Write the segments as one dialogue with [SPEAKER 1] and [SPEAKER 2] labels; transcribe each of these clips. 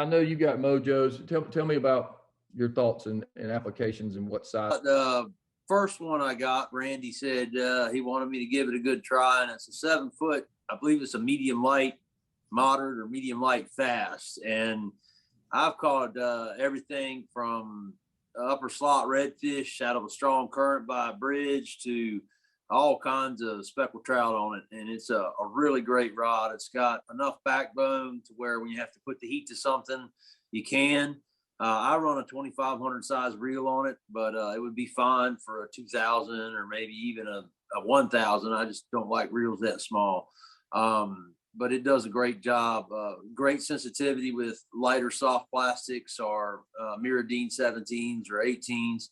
[SPEAKER 1] I know you got mojos. Tell me about your thoughts and applications and what size.
[SPEAKER 2] The first one I got, Randy said he wanted me to give it a good try, and it's a 7 foot. I believe it's a medium light, moderate, or medium light fast. And I've caught everything from upper slot redfish out of a strong current by a bridge to all kinds of speckled trout on it. And it's a really great rod. It's got enough backbone to where when you have to put the heat to something, you can. I run a 2,500 size reel on it, but it would be fine for a 2,000 or maybe even a 1,000. I just don't like reels that small. But it does a great job. Great sensitivity with lighter soft plastics or Miradine 17s or 18s.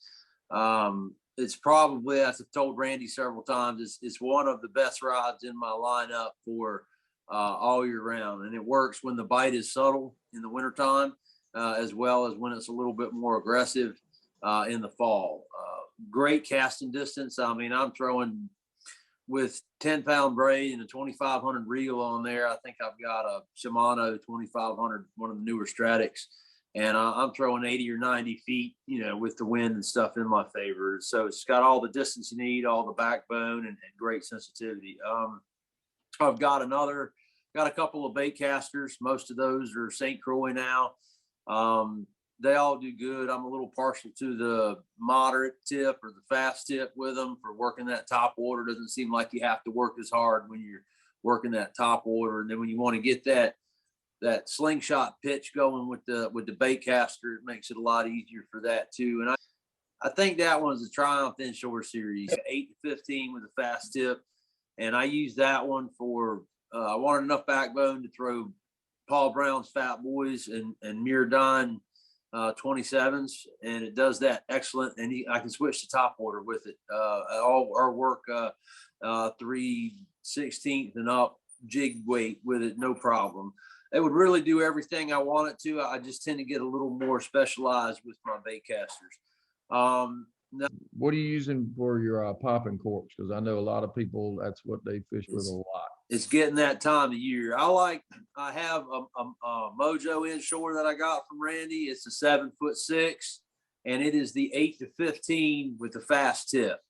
[SPEAKER 2] It's probably, as I've told Randy several times, it's one of the best rods in my lineup for all year round. And it works when the bite is subtle in the wintertime, as well as when it's a little bit more aggressive in the fall. Great casting distance. I mean, I'm throwing with 10-pound braid and a 2,500 reel on there. I think I've got a Shimano 2,500, one of the newer Stratics, and I'm throwing 80 or 90 feet, with the wind and stuff in my favor. So it's got all the distance you need, all the backbone, and great sensitivity. I've got a couple of bait casters. Most of those are St.Croix now. They all do good. I'm a little partial to the moderate tip or the fast tip with them for working that top water. Doesn't seem like you have to work as hard when you're working that top water. And then when you want to get that slingshot pitch going with the bait caster, it makes it a lot easier for that too. And I think that one's a Triumph Inshore Series 8 to 15 with a fast tip. And I use that one for, I wanted enough backbone to throw Paul Brown's Fat Boys and Miradine 27s, and it does that excellent. And I can switch to top water with it. Or work 3/16 and up jig weight with it, no problem. It would really do everything I want it to. I just tend to get a little more specialized with my bait casters.
[SPEAKER 1] What are you using for your popping corks? Because I know a lot of people, that's what they fish with a lot.
[SPEAKER 2] It's getting that time of year. I have a Mojo inshore that I got from Randy. It's a 7'6", and it is the 8 to 15 with the fast tip.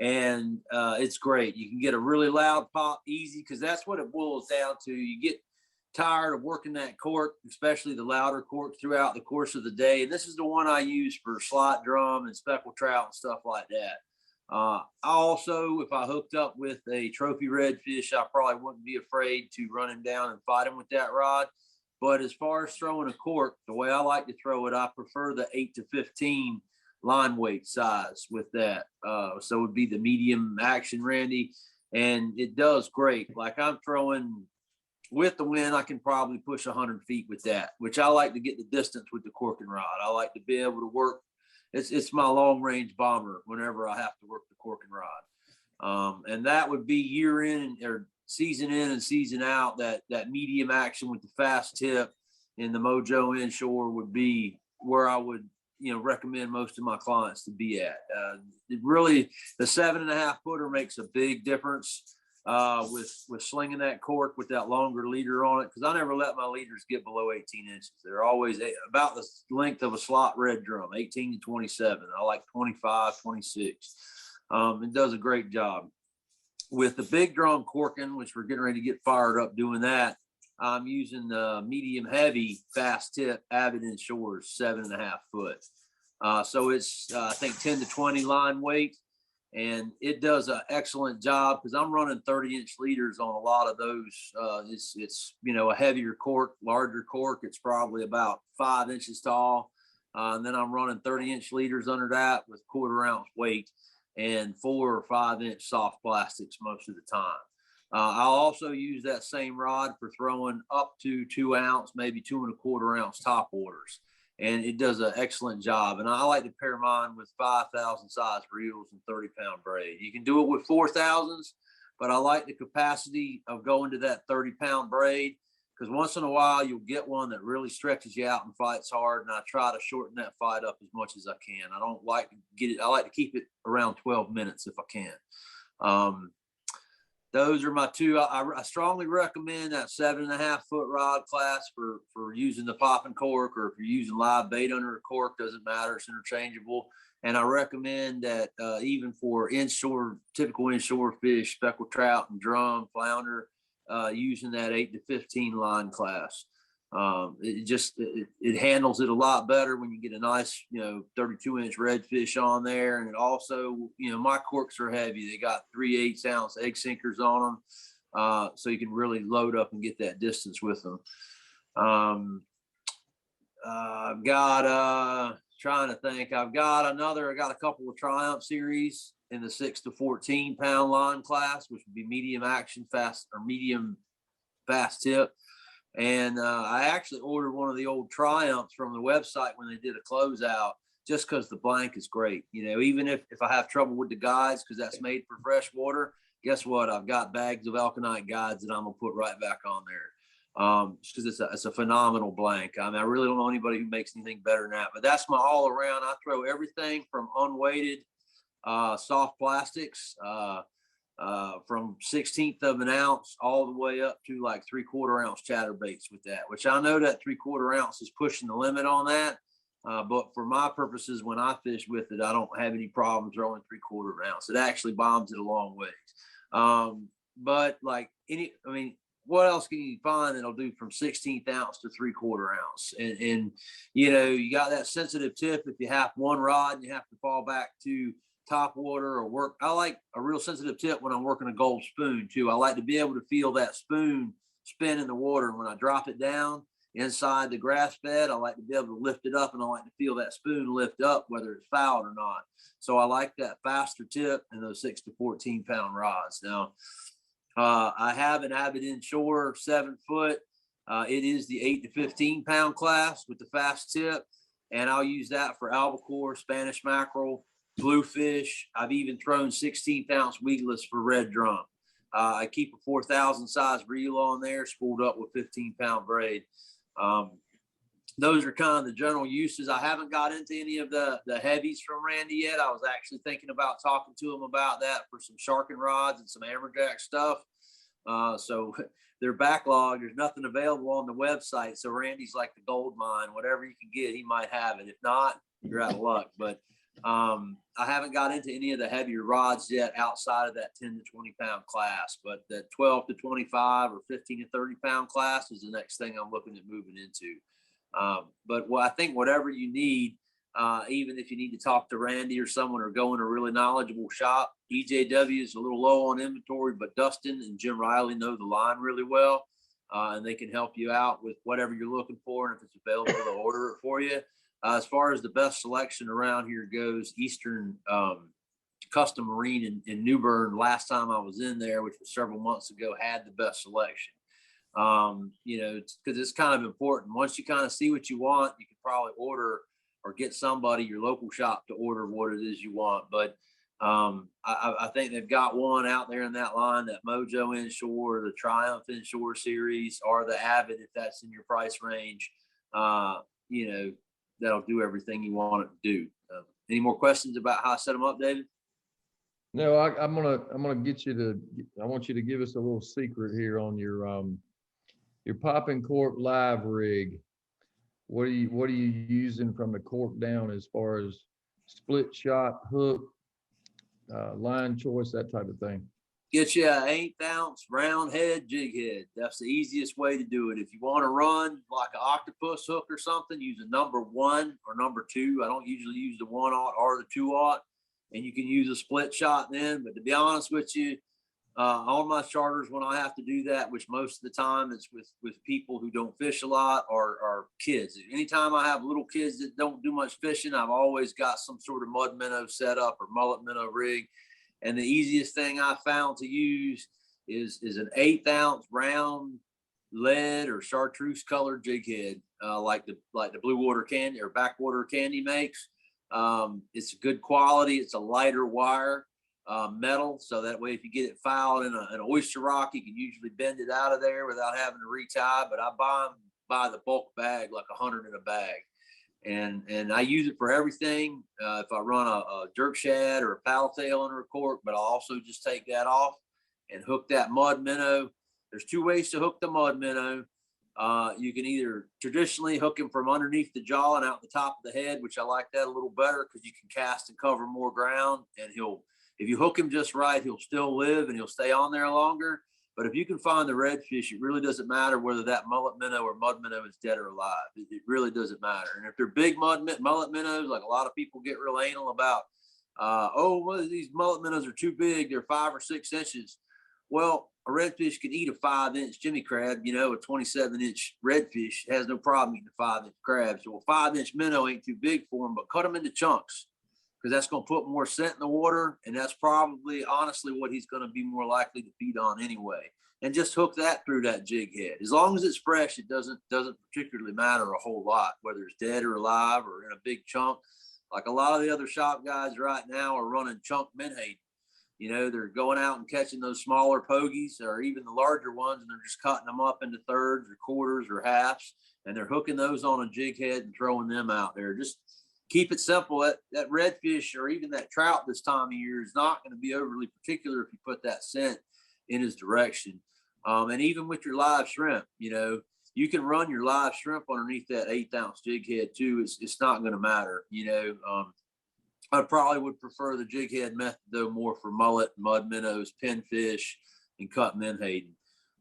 [SPEAKER 2] And it's great. You can get a really loud pop easy, because that's what it boils down to. You get tired of working that cork, especially the louder cork, throughout the course of the day. And this is the one I use for slot drum and speckled trout and stuff like that. I also, if I hooked up with a trophy redfish, I probably wouldn't be afraid to run him down and fight him with that rod. But as far as throwing a cork, the way I like to throw it, I prefer the 8 to 15 line weight size with that. So it would be the medium action, Randy, and it does great. Like I'm throwing with the wind, I can probably push 100 feet with that, which I like to get the distance with the corking rod. I like to be able to work. It's my long range bomber whenever I have to work the corking rod. And that would be year in or season in and season out. That medium action with the fast tip in the Mojo inshore would be where I would, recommend most of my clients to be at. It really, the 7.5 footer makes a big difference with slinging that cork with that longer leader on it, because I never let my leaders get below 18 inches. They're always about the length of a slot red drum, 18 to 27. I like 25, 26. It does a great job. With the big drum corking, which we're getting ready to get fired up doing that, I'm using the medium heavy fast tip Avid Inshores 7.5 foot. So it's, I think 10 to 20 line weight. And it does an excellent job, because I'm running 30-inch leaders on a lot of those. It's a heavier cork, larger cork. It's probably about 5 inches tall. And then I'm running 30-inch leaders under that with 1/4 ounce weight and 4 or 5 inch soft plastics most of the time. I'll also use that same rod for throwing up to 2 ounce, maybe 2 1/4 ounce top waters. And it does an excellent job. And I like to pair mine with 5,000 size reels and 30-pound braid. You can do it with 4,000s, but I like the capacity of going to that 30-pound braid, because once in a while you'll get one that really stretches you out and fights hard. And I try to shorten that fight up as much as I can. I don't like to get it. I like to keep it around 12 minutes if I can. those are my two. I strongly recommend that 7.5 foot rod class for using the pop and cork, or if you're using live bait under a cork, doesn't matter, it's interchangeable. And I recommend that even for inshore, typical inshore fish, speckled trout and drum, flounder, using that 8 to 15 line class. It handles it a lot better when you get a nice, 32-inch redfish on there. And it also, my corks are heavy. They got 3/8 ounce egg sinkers on them. So you can really load up and get that distance with them. I've got, trying to think, I got a couple of Triumph series in the 6 to 14 pound line class, which would be medium action fast or medium fast tip. And I actually ordered one of the old Triumphs from the website when they did a closeout, just because the blank is great. Even if I have trouble with the guides, because that's made for fresh water, guess what? I've got bags of Alkanite guides that I'm going to put right back on there. Just because it's a phenomenal blank. I mean, I really don't know anybody who makes anything better than that. But that's my all around. I throw everything from unweighted soft plastics, from 1/16 of an ounce all the way up to like 3/4 ounce chatterbaits with that, which I know that 3/4 ounce is pushing the limit on that. But for my purposes, when I fish with it, I don't have any problem throwing 3/4 ounce. It actually bombs it a long ways. But like what else can you find that'll do from 1/16 ounce to 3/4 ounce? And you got that sensitive tip. If you have one rod and you have to fall back to top water or work, I like a real sensitive tip when I'm working a gold spoon too. I like to be able to feel that spoon spin in the water. And when I drop it down inside the grass bed, I like to be able to lift it up, and I like to feel that spoon lift up, whether it's fouled or not. So I like that faster tip and those 6 to 14 pound rods. Now, I have an Avid Inshore 7 foot. It is the 8 to 15 pound class with the fast tip. And I'll use that for albacore, Spanish mackerel, bluefish. I've even thrown 16th ounce weedless for red drum. I keep a 4,000 size reel on there, spooled up with 15-pound braid. Those are kind of the general uses. I haven't got into any of the heavies from Randy yet. I was actually thinking about talking to him about that for some sharking rods and some amberjack stuff. So they're backlogged. There's nothing available on the website. So Randy's like the gold mine. Whatever you can get, he might have it. If not, you're out of luck. But I haven't got into any of the heavier rods yet outside of that 10 to 20 pound class, but the 12 to 25 or 15 to 30 pound class is the next thing I'm looking at moving into. But I think whatever you need, even if you need to talk to Randy or someone or go in a really knowledgeable shop, EJW is a little low on inventory, but Dustin and Jim Riley know the line really well, and they can help you out with whatever you're looking for. And if it's available, they'll order it for you. As far as the best selection around here goes, Eastern Custom Marine in New Bern, last time I was in there, which was several months ago, had the best selection. Because it's kind of important. Once you kind of see what you want, you can probably order or get somebody, your local shop, to order what it is you want. But I think they've got one out there in that line, that Mojo Inshore, the Triumph Inshore series, or the Avid, if that's in your price range. That'll do everything you want it to do. Any more questions about how I set them up, David?
[SPEAKER 1] No, I'm gonna get you to. I want you to give us a little secret here on your pop and cork live rig. What are you using from the cork down as far as split shot, hook, line choice, that type of thing?
[SPEAKER 2] Get you an 1/8 ounce round head jig head. That's the easiest way to do it. If you want to run like an octopus hook or something, use a number 1 or number 2. I don't usually use the 1/0 or the 2/0, and you can use a split shot then. But to be honest with you, on my charters, when I have to do that, which most of the time it's with people who don't fish a lot or kids. Anytime I have little kids that don't do much fishing, I've always got some sort of mud minnow set up or mullet minnow rig. And the easiest thing I found to use is an 1/8 ounce round lead or chartreuse colored jig head, like the Blue Water Candy or Backwater Candy makes. It's good quality. It's a lighter wire, metal, so that way if you get it fouled in an oyster rock, you can usually bend it out of there without having to retie. But I buy them by the bulk bag, like 100 in a bag. And I use it for everything. If I run a jerk shad or a paddle tail under a cork, but I'll also just take that off and hook that mud minnow. There's two ways to hook the mud minnow. You can either traditionally hook him from underneath the jaw and out the top of the head, which I like that a little better because you can cast and cover more ground, and if you hook him just right, he'll still live and he'll stay on there longer. But if you can find the redfish, it really doesn't matter whether that mullet minnow or mud minnow is dead or alive. It really doesn't matter. And if they're big mullet minnows, like a lot of people get real anal about, well, these mullet minnows are too big. They're 5 or 6 inches. Well, a redfish can eat a 5-inch Jimmy crab. A 27-inch redfish has no problem eating a 5-inch crab. So a 5-inch minnow ain't too big for them, but cut them into chunks, because that's going to put more scent in the water. And that's probably, honestly, what he's going to be more likely to feed on anyway. And just hook that through that jig head. As long as it's fresh, it doesn't particularly matter a whole lot, whether it's dead or alive or in a big chunk. Like a lot of the other shop guys right now are running chunk menhaden. They're going out and catching those smaller pogies or even the larger ones, and they're just cutting them up into thirds or quarters or halves, and they're hooking those on a jig head and throwing them out there. Just keep it simple. That redfish or even that trout this time of year is not going to be overly particular if you put that scent in his direction. And even with your live shrimp, you can run your live shrimp underneath that 1/8-ounce jig head too. It's not going to matter. I probably would prefer the jig head method though more for mullet, mud minnows, pinfish, and cut menhaden.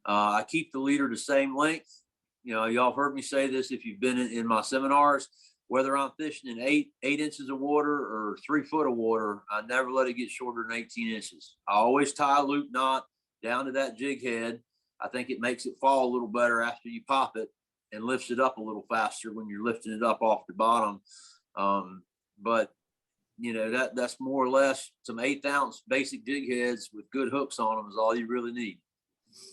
[SPEAKER 2] I keep the leader the same length. Y'all have heard me say this if you've been in my seminars. Whether I'm fishing in 8 inches of water or 3 foot of water, I never let it get shorter than 18 inches. I always tie a loop knot down to that jig head. I think it makes it fall a little better after you pop it and lifts it up a little faster when you're lifting it up off the bottom. But that's more or less some 1/8-ounce basic jig heads with good hooks on them is all you really need.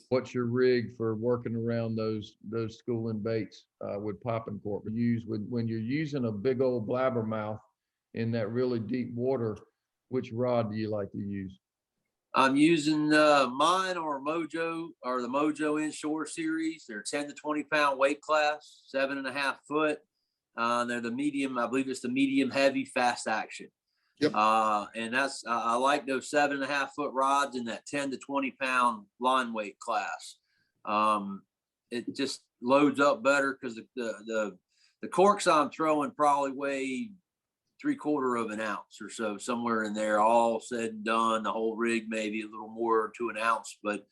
[SPEAKER 1] What's your rig for working around those schooling baits with popping cork? When you're using a big old blabbermouth in that really deep water, which rod do you like to use?
[SPEAKER 2] I'm using mine or Mojo or the Mojo Inshore series. They're 10 to 20 pound weight class, 7.5 foot. They're the medium, I believe it's the medium heavy fast action.
[SPEAKER 3] Yep.
[SPEAKER 2] And that's, I like those 7.5 foot rods in that 10 to 20 pound line weight class. It just loads up better because the corks I'm throwing probably weigh 3/4 ounce or so, somewhere in there, all said and done. The whole rig maybe a little more to an ounce, but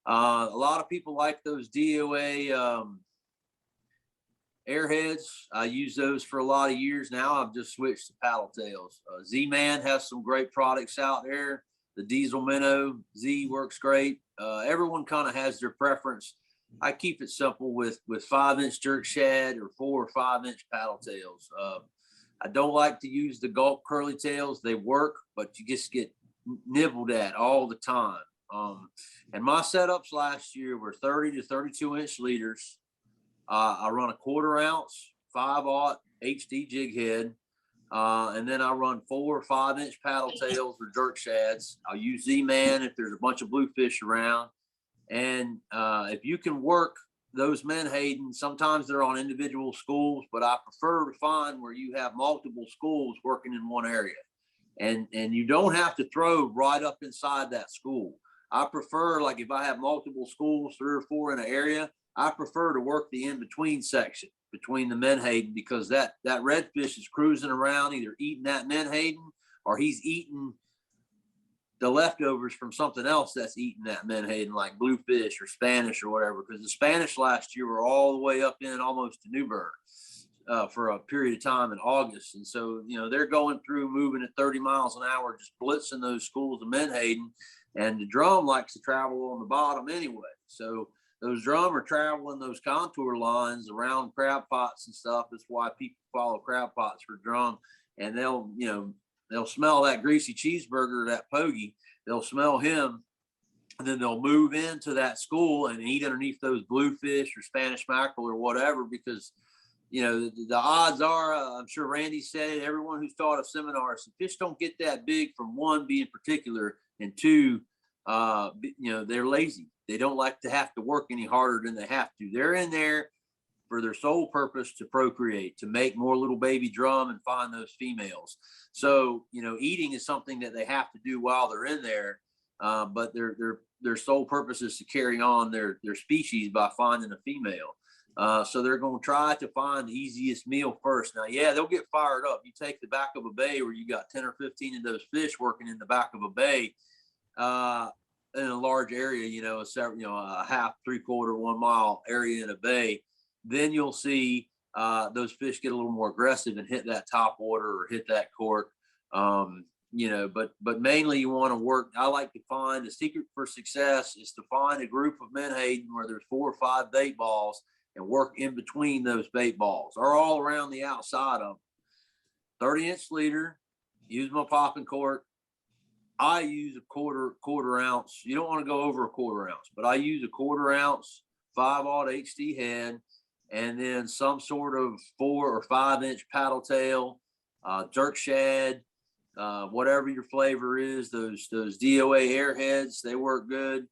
[SPEAKER 2] a lot of people like those DOA airheads. I use those for a lot of years now. I've just switched to paddle tails. Z-Man has some great products out there. The diesel minnow Z works great. Everyone kind of has their preference. I keep it simple with 5-inch jerk shad or 4 or 5-inch paddle tails. I don't like to use the gulp curly tails. They work, but you just get nibbled at all the time. And my setups last year were 30 to 32-inch leaders. I run a 1/4 ounce 5/0 HD jig head. And then I run 4 or 5-inch paddle tails or jerk shads. I'll use Z-Man if there's a bunch of bluefish around. And if you can work those menhaden, sometimes they're on individual schools, but I prefer to find where you have multiple schools working in one area. And you don't have to throw right up inside that school. I prefer, like if I have multiple schools, 3 or 4 in an area, I prefer to work the in-between section between the menhaden, because that redfish is cruising around either eating that menhaden or he's eating the leftovers from something else that's eating that menhaden, like bluefish or Spanish or whatever, because the Spanish last year were all the way up in almost to Newburgh for a period of time in August. And so, they're going through moving at 30 miles an hour, just blitzing those schools of menhaden, and the drum likes to travel on the bottom anyway. So those drum are traveling those contour lines around crab pots and stuff. That's why people follow crab pots for drum, and they'll smell that greasy cheeseburger, that pogie. They'll smell him, and then they'll move into that school and eat underneath those bluefish or Spanish mackerel or whatever, because, the odds are, I'm sure Randy said it, everyone who's taught a seminar, so fish don't get that big from one, being particular, and two, they're lazy. They don't like to have to work any harder than they have to. They're in there for their sole purpose to procreate, to make more little baby drum and find those females. So, eating is something that they have to do while they're in there. But they're their sole purpose is to carry on their species by finding a female. So they're going to try to find the easiest meal first. Now, yeah, they'll get fired up. You take the back of a bay where you got 10 or 15 of those fish working in the back of a bay, in a large area, a half, 3/4, 1 mile area in a bay. Then you'll see those fish get a little more aggressive and hit that top water or hit that cork. But mainly you want to work. I like to find the secret for success is to find a group of menhaden where there's 4 or 5 bait balls and work in between those bait balls or all around the outside of them. 30-inch leader, use my popping cork. I use a quarter ounce. You don't want to go over a quarter ounce, but I use a quarter ounce 5/0 HD head, and then some sort of 4 or 5-inch paddle tail, jerk shad, whatever your flavor is. Those DOA airheads, they work good.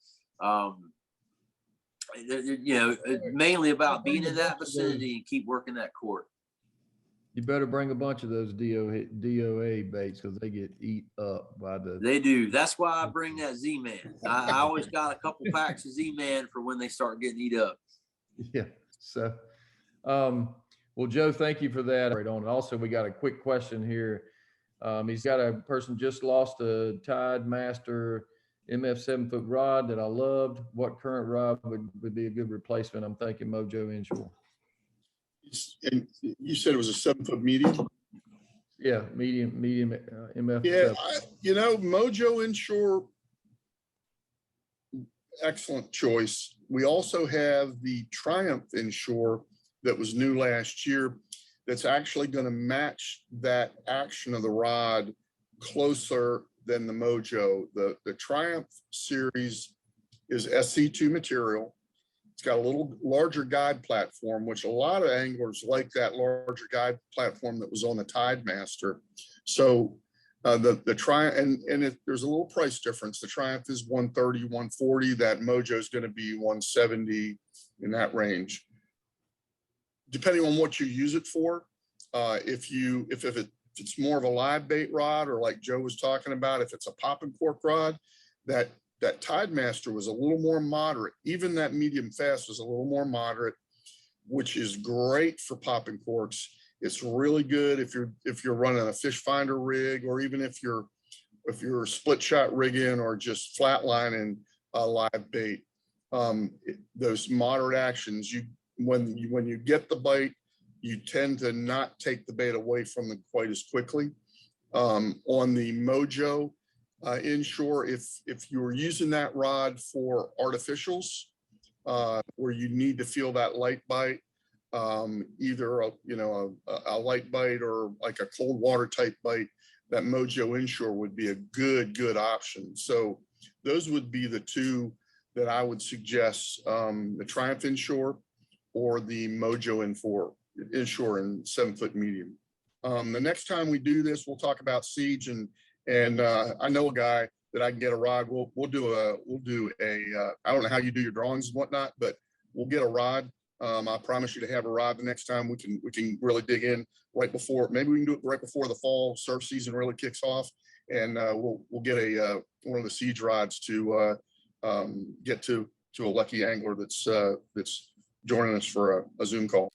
[SPEAKER 2] Mainly about being in that vicinity and keep working that cork.
[SPEAKER 1] You better bring a bunch of those DOA baits because they get eat up by the.
[SPEAKER 2] They do. That's why I bring that Z-Man. I always got a couple packs of Z-Man for when they start getting eat up.
[SPEAKER 1] Yeah. So, well, Joe, thank you for that. Right on. Also, we got a quick question here. He's got a person just lost a Tide Master MF 7-foot rod that I loved. What current rod would be a good replacement? I'm thinking Mojo Inshore.
[SPEAKER 3] And you said it was a 7-foot medium?
[SPEAKER 1] Yeah, medium MF.
[SPEAKER 3] Yeah, Mojo Inshore, excellent choice. We also have the Triumph Inshore that was new last year that's actually going to match that action of the rod closer than the Mojo. The Triumph series is SC2 material. It's got a little larger guide platform, which a lot of anglers like that larger guide platform that was on the Tide Master. So the Triumph, there's a little price difference. The Triumph is $130, $140. That Mojo is going to be $170, in that range, depending on what you use it for. If it's more of a live bait rod, or like Joe was talking about, if it's a pop and cork rod, that Tide Master was a little more moderate. Even that medium fast was a little more moderate, which is great for popping corks. It's really good if you're running a fish finder rig, or even if you're split shot rigging or just flatlining a live bait. Those moderate actions, when you get the bite, you tend to not take the bait away from them quite as quickly. On the Mojo Inshore, if you were using that rod for artificials, where you need to feel that light bite, either a light bite or like a cold water type bite, that Mojo Inshore would be a good option. So those would be the two that I would suggest, the Triumph Inshore or the Mojo Inshore in 7-foot medium. The next time we do this, we'll talk about siege, and I know a guy that I can get a rod. We'll do a I don't know how you do your drawings and whatnot, but we'll get a rod. I promise you to have a rod the next time. We can really dig in right before. Maybe we can do it right before the fall surf season really kicks off, and we'll get one of the siege rods to get to a lucky angler that's joining us for a Zoom call.